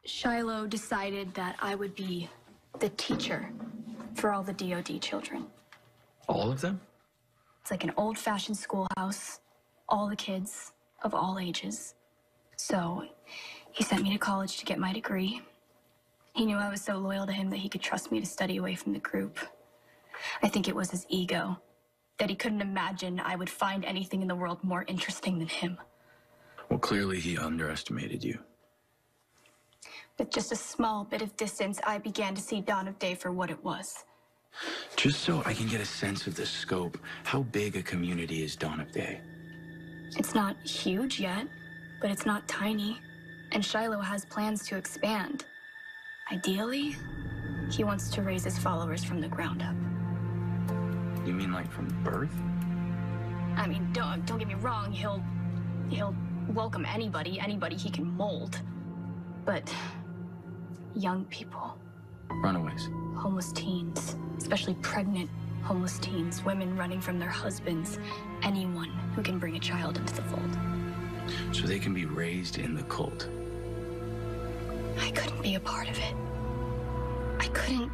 Shiloh decided that I would be the teacher for all the DoD children. All of them? It's like an old-fashioned schoolhouse, all the kids of all ages. So he sent me to college to get my degree. He knew I was so loyal to him that he could trust me to study away from the group. I think it was his ego, that he couldn't imagine I would find anything in the world more interesting than him. Well, clearly he underestimated you. With just a small bit of distance, I began to see Dawn of Day for what it was. Just so I can get a sense of the scope, how big a community is Dawn of Day? It's not huge yet, but it's not tiny. And Shiloh has plans to expand. Ideally, he wants to raise his followers from the ground up. You mean like from birth? I mean, don't get me wrong, he'll welcome anybody he can mold. But young people. Runaways. Homeless teens, especially pregnant homeless teens, women running from their husbands, anyone who can bring a child into the fold. So they can be raised in the cult. I couldn't be a part of it. I couldn't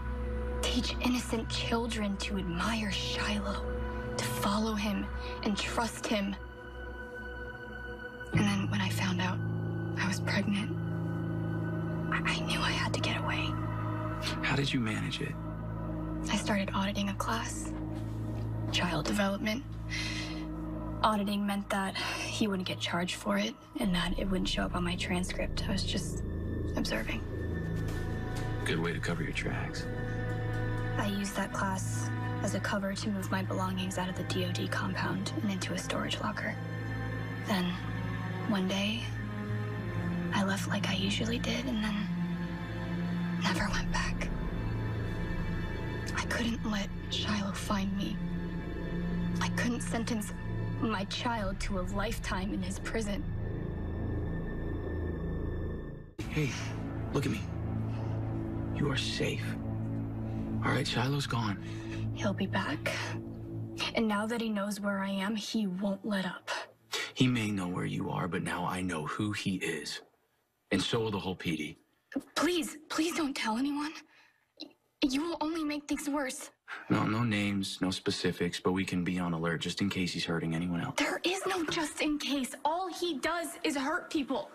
teach innocent children to admire Shiloh, to follow him and trust him. And then when I found out I was pregnant, I knew I had to get away. How did you manage it? I started auditing a class. Child development. Auditing meant that he wouldn't get charged for it and that it wouldn't show up on my transcript. I was just observing. Good way to cover your tracks. I used that class as a cover to move my belongings out of the DoD compound and into a storage locker. Then, one day, I left like I usually did and then never went back. I couldn't let Shiloh find me. I couldn't sentence my child to a lifetime in his prison. Hey, look at me. You are safe. All right, Shiloh's gone. He'll be back. And now that he knows where I am, he won't let up. He may know where you are, but now I know who he is. And so will the whole PD. Please don't tell anyone. You will only make things worse. No names, no specifics, but we can be on alert just in case he's hurting anyone else. There is no just in case. All he does is hurt people.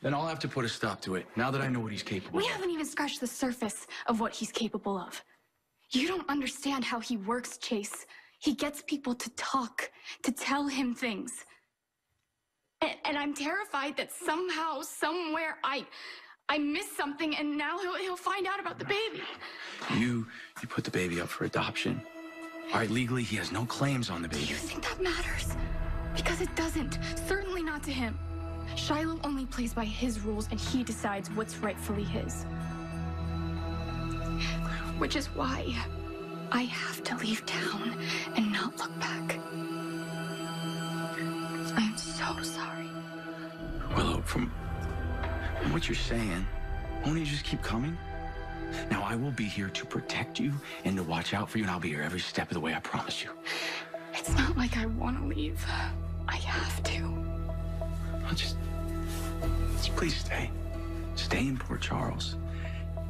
Then I'll have to put a stop to it, now that I know what he's capable of. We haven't even scratched the surface of what he's capable of. You don't understand how he works, Chase. He gets people to talk, to tell him things. And I'm terrified that somehow, somewhere, I missed something, and now he'll find out about the baby. You put the baby up for adoption. All right, legally, he has no claims on the baby. Do you think that matters? Because it doesn't. Certainly not to him. Shiloh only plays by his rules, and he decides what's rightfully his. Which is why I have to leave town and not look back. I'm so sorry. Willow, from what you're saying, won't you just keep coming? Now, I will be here to protect you and to watch out for you, and I'll be here every step of the way, I promise you. It's not like I want to leave. I have to. Just please stay. Stay in Port Charles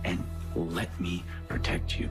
and let me protect you.